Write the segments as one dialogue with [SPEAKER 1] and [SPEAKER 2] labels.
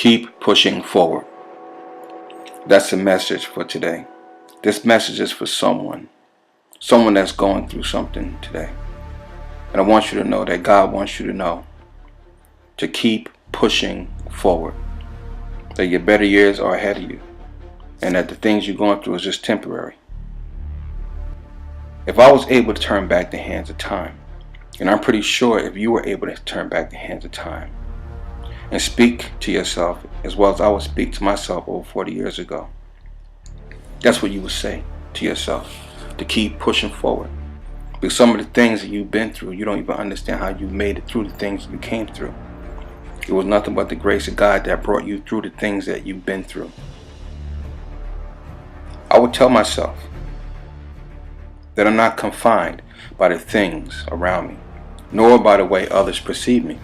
[SPEAKER 1] Keep pushing forward. That's the message for today. This message is for someone that's going through something today. And I want you to know that God wants you to know to keep pushing forward. That your better years are ahead of you. And that the things you're going through is just temporary. If I was able to turn back the hands of time, and I'm pretty sure if you were able to turn back the hands of time and speak to yourself as well as I would speak to myself over 40 years ago, that's what you would say to yourself, to keep pushing forward. Because some of the things that you've been through, you don't even understand how you made it through the things you came through. It was nothing but the grace of God that brought you through the things that you've been through. I would tell myself that I'm not confined by the things around me, nor by the way others perceive me,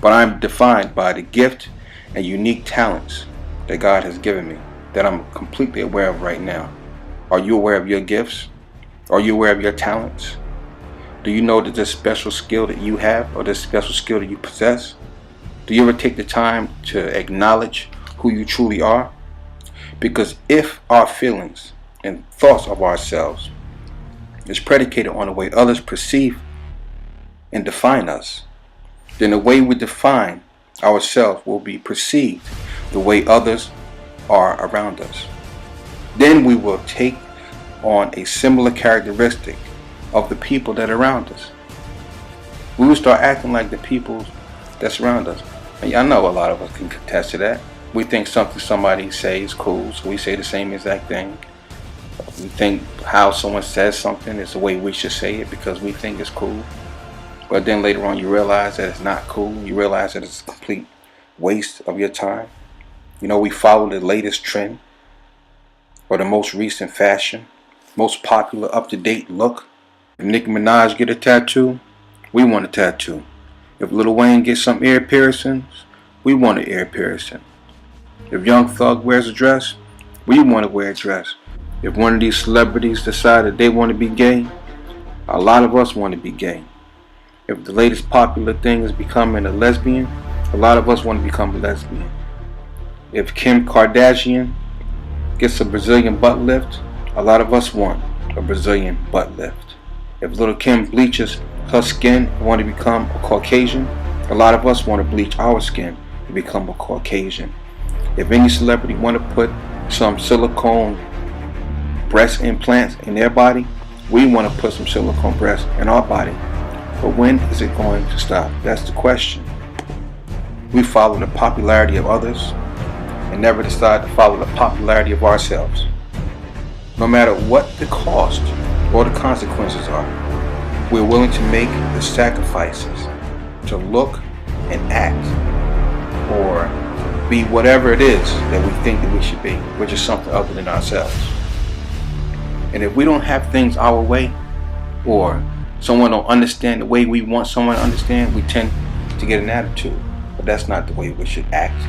[SPEAKER 1] but I'm defined by the gift and unique talents that God has given me, that I'm completely aware of right now. Are you aware of your gifts? Are you aware of your talents? Do you know that this special skill that you have, or this special skill that you possess? Do you ever take the time to acknowledge who you truly are? Because if our feelings and thoughts of ourselves is predicated on the way others perceive and define us, then the way we define ourselves will be perceived the way others are around us. Then we will take on a similar characteristic of the people that are around us. We will start acting like the people that surround us. And I know a lot of us can contest to that. We think something somebody says is cool, so we say the same exact thing. We think how someone says something is the way we should say it because we think it's cool. But then later on you realize that it's not cool. You realize that it's a complete waste of your time. You know, we follow the latest trend or the most recent fashion, most popular up-to-date look. If Nicki Minaj get a tattoo, we want a tattoo. If Lil Wayne gets some ear piercings, we want an ear piercing. If Young Thug wears a dress, we want to wear a dress. If one of these celebrities decide that they want to be gay, a lot of us want to be gay. If the latest popular thing is becoming a lesbian, a lot of us want to become a lesbian. If Kim Kardashian gets a Brazilian butt lift, a lot of us want a Brazilian butt lift. If Little Kim bleaches her skin and want to become a Caucasian, a lot of us want to bleach our skin to become a Caucasian. If any celebrity want to put some silicone breast implants in their body, we want to put some silicone breasts in our body. But when is it going to stop? That's the question. We follow the popularity of others and never decide to follow the popularity of ourselves. No matter what the cost or the consequences are, we're willing to make the sacrifices to look and act or be whatever it is that we think that we should be, which is something other than ourselves. And if we don't have things our way, or someone don't understand the way we want someone to understand, we tend to get an attitude. But that's not the way we should act.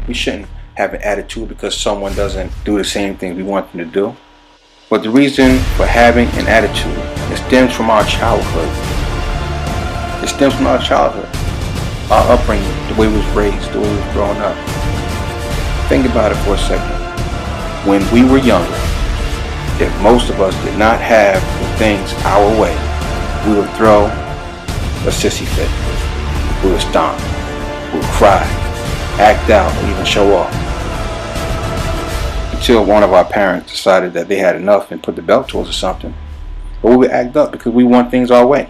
[SPEAKER 1] We shouldn't have an attitude because someone doesn't do the same thing we want them to do. But the reason for having an attitude, it stems from our childhood. It stems from our childhood, our upbringing, the way we was raised, the way we was growing up. Think about it for a second. When we were younger, if most of us did not have the things our way, we would throw a sissy fit. We would stomp. We would cry, act out, or even show off. Until one of our parents decided that they had enough and put the belt to us or something. But we would act up because we want things our way.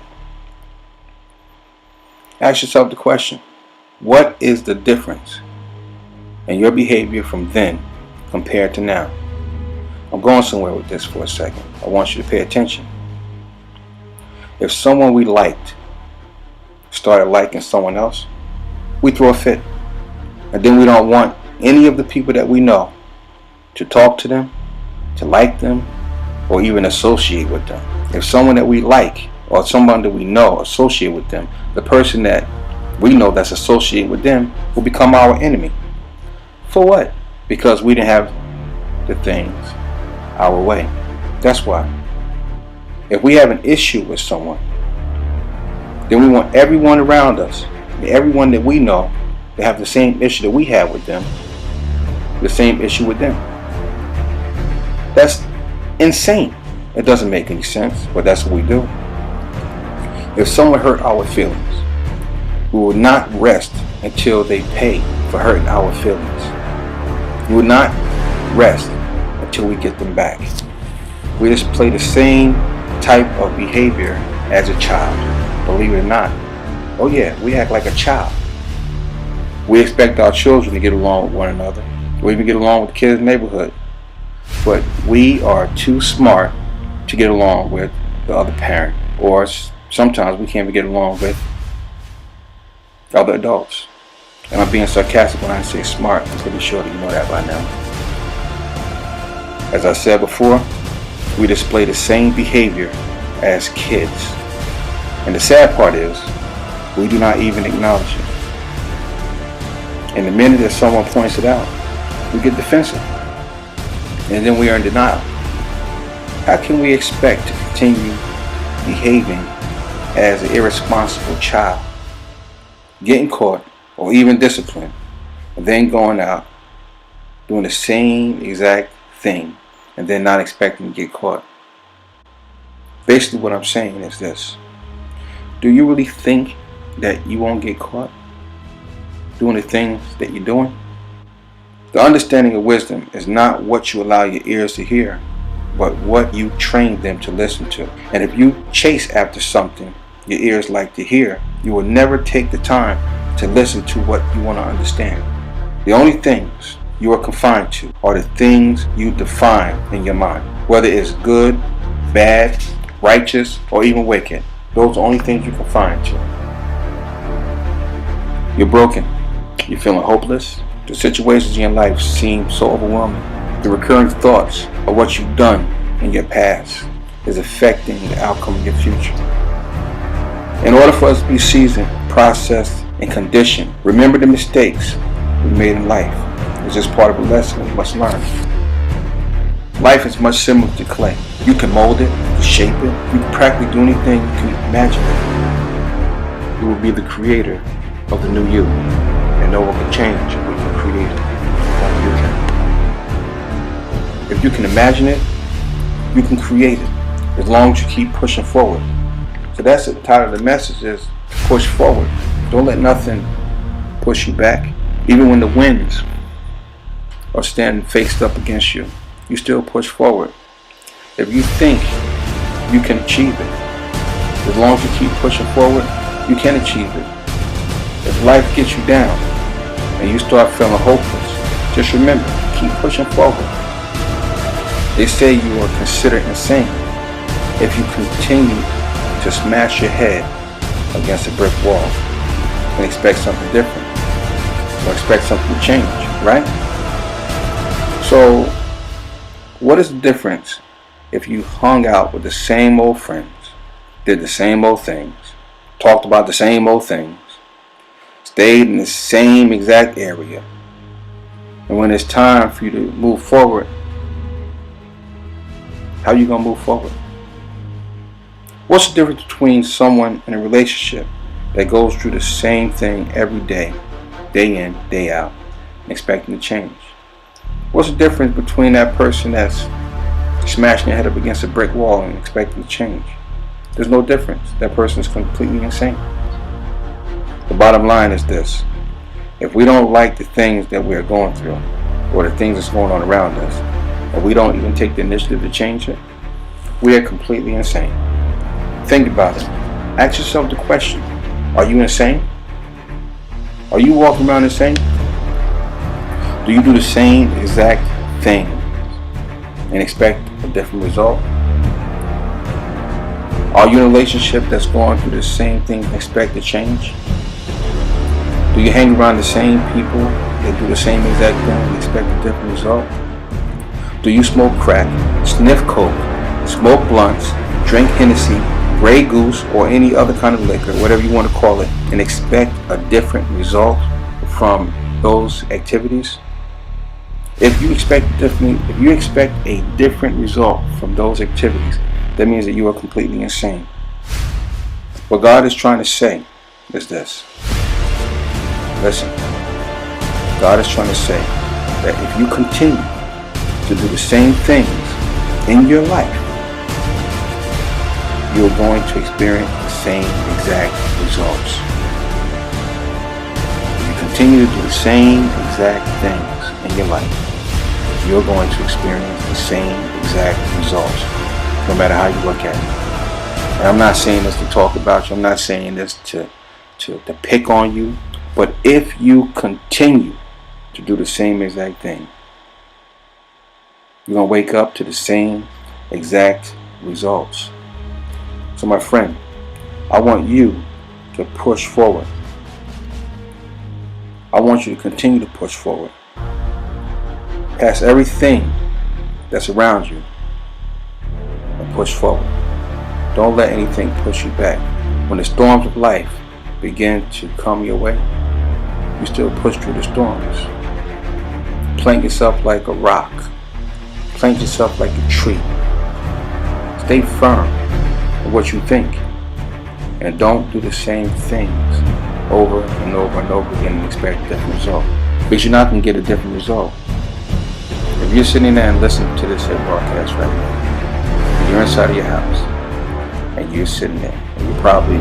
[SPEAKER 1] Ask yourself the question, what is the difference in your behavior from then compared to now? I'm going somewhere with this for a second. I want you to pay attention. If someone we liked started liking someone else, we throw a fit. And then we don't want any of the people that we know to talk to them, to like them, or even associate with them. If someone that we like or someone that we know associate with them, the person that we know that's associated with them will become our enemy. For what? Because we didn't have the things our way. That's why. If we have an issue with someone, then we want everyone around us, everyone that we know, They have the same issue that we have with them, the same issue with them. That's insane. It doesn't make any sense, but that's what we do. If someone hurt our feelings, we will not rest until they pay for hurting our feelings. We will not rest until we get them back. We display the same type of behavior as a child, believe it or not. Oh yeah, we act like a child. We expect our children to get along with one another. We even get along with the kids in the neighborhood. But we are too smart to get along with the other parent, or sometimes we can't even get along with other adults. And I'm being sarcastic when I say smart. I'm pretty sure that you know that by now. As I said before, we display the same behavior as kids. And the sad part is, we do not even acknowledge it. And the minute that someone points it out, we get defensive. And then we are in denial. How can we expect to continue behaving as an irresponsible child, getting caught or even disciplined, and then going out doing the same exact thing and then not expecting to get caught? Basically what I'm saying is this: do you really think that you won't get caught doing the things that you're doing? The understanding of wisdom is not what you allow your ears to hear, but what you train them to listen to. And if you chase after something your ears like to hear, you will never take the time to listen to what you want to understand. The only things you are confined to are the things you define in your mind, whether it's good, bad, righteous, or even wicked. Those are the only things you're confined to. You're broken. You're feeling hopeless. The situations in your life seem so overwhelming. The recurring thoughts of what you've done in your past is affecting the outcome of your future. In order for us to be seasoned, processed, and conditioned, remember the mistakes we made in life. It's just part of a lesson we must learn. Life is much similar to clay. You can mold it, you can shape it, you can practically do anything you can imagine it. You will be the creator of the new you, and no one can change what you created. Only you can. If you can imagine it, you can create it, as long as you keep pushing forward. So that's the title of the message, is push forward. Don't let nothing push you back. Even when the winds are standing faced up against you, you still push forward. If you think you can achieve it, as long as you keep pushing forward, you can achieve it. If life gets you down and you start feeling hopeless, just remember, keep pushing forward. They say you are considered insane if you continue to smash your head against a brick wall and expect something different, or expect something to change, right? So, what is the difference if you hung out with the same old friends, did the same old things, talked about the same old things, stayed in the same exact area, and when it's time for you to move forward, how are you going to move forward? What's the difference between someone in a relationship that goes through the same thing every day in, day out, and expecting to change? What's the difference between that person that's smashing their head up against a brick wall and expecting to change? There's no difference. That person is completely insane. The bottom line is this: if we don't like the things that we're going through, or the things that's going on around us, and we don't even take the initiative to change it, we are completely insane. Think about it. Ask yourself the question: are you insane? Are you walking around insane? Do you do the same exact thing and expect a different result? Are you in a relationship that's going through the same thing and expect to change? Do you hang around the same people that do the same exact thing and expect a different result? Do you smoke crack, sniff coke, smoke blunts, drink Hennessy, Grey Goose, or any other kind of liquor, whatever you want to call it, and expect a different result from those activities? If you expect a different result from those activities, that means that you are completely insane. What God is trying to say is this: listen, God is trying to say that if you continue to do the same things in your life, you're going to experience the same exact results. If you continue to do the same exact things in your life, you're going to experience the same exact results, no matter how you look at it. And I'm not saying this to talk about you. I'm not saying this to pick on you. But if you continue to do the same exact thing, you're going to wake up to the same exact results. So my friend, I want you to push forward. I want you to continue to push forward. Past everything that's around you and push forward. Don't let anything push you back. When the storms of life begin to come your way, you still push through the storms. Plant yourself like a rock. Plant yourself like a tree. Stay firm in what you think. And don't do the same things over and over and over again and expect a different result. Because you're not going to get a different result. If you're sitting there and listening to this here broadcast right now, and you're inside of your house, and you're sitting there, and you probably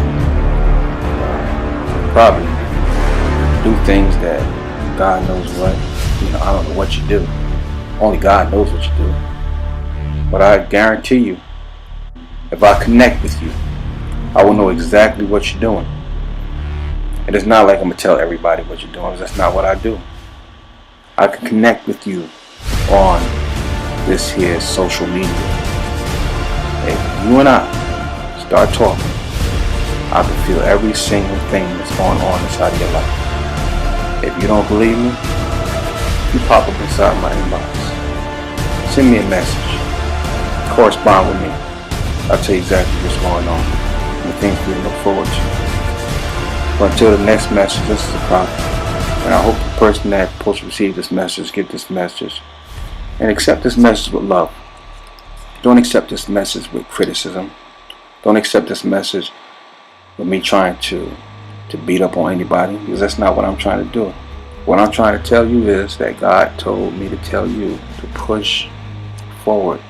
[SPEAKER 1] do things that God knows what. I don't know what you do. Only God knows what you do. But I guarantee you, if I connect with you, I will know exactly what you're doing. And it's not like I'm going to tell everybody what you're doing. That's not what I do. I can connect with you on this here social media. If you and I start talking, I can feel every single thing that's going on inside of your life. If you don't believe me, you pop up inside my inbox. Send me a message. Correspond with me. I'll tell you exactly what's going on and the things we look forward to. But until the next message, this is the prophet. And I hope the person that supposed to receive this message get this message and accept this message with love. Don't accept this message with criticism. Don't accept this message with me trying to beat up on anybody, because that's not what I'm trying to do. What I'm trying to tell you is that God told me to tell you to push forward.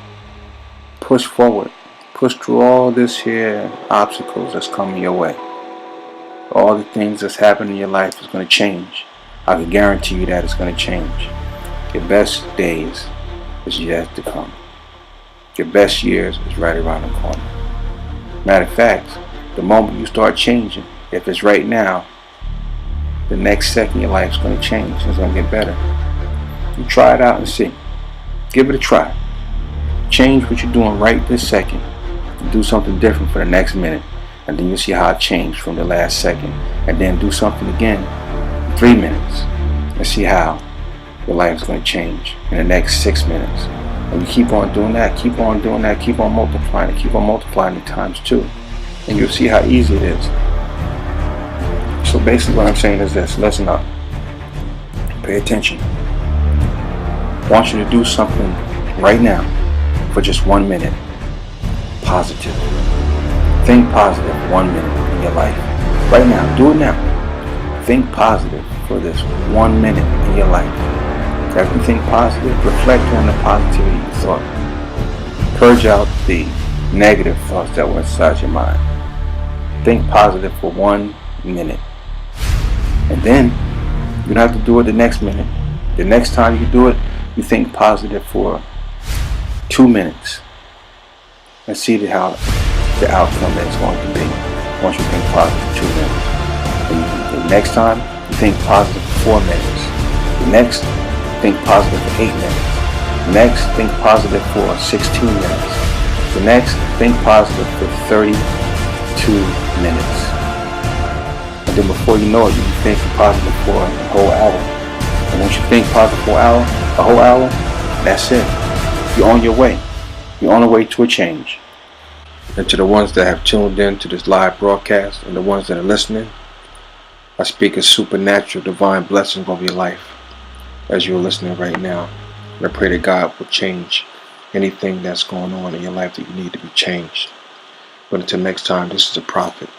[SPEAKER 1] Push forward. Push through all this here obstacles that's coming your way. All the things that's happening in your life is going to change. I can guarantee you that it's going to change. Your best days is yet to come. Your best years is right around the corner. Matter of fact, the moment you start changing, if it's right now, the next second your life's going to change. It's going to get better. You try it out and see. Give it a try. Change what you're doing right this second and do something different for the next minute. And then you'll see how it changed from the last second. And then do something again in 3 minutes and see how your life's going to change in the next 6 minutes. And you keep on doing that, keep on doing that, keep on multiplying it, keep on multiplying it times 2. And you'll see how easy it is. So basically what I'm saying is this. Listen up. Pay attention. I want you to do something right now for just 1 minute. Positive. Think positive 1 minute in your life. Right now. Do it now. Think positive for this 1 minute in your life. After you think positive, reflect on the positivity you thought. Purge out the negative thoughts that were inside your mind. Think positive for 1 minute. And then you don't have to do it the next minute. The next time you do it, you think positive for 2 minutes. And see how the outcome is going to be once you think positive 2 minutes. And the next time, you think positive for 4 minutes. The next, think positive for 8 minutes. The next, think positive for 16 minutes. The next, think positive for 32 minutes. And then before you know it, you'll be thinking positive for a whole hour. And once you think positive for a whole hour, that's it. You're on your way. You're on the way to a change. And to the ones that have tuned in to this live broadcast and the ones that are listening, I speak a supernatural divine blessing over your life as you're listening right now. And I pray that God will change anything that's going on in your life that you need to be changed. But until next time, this is a prophet.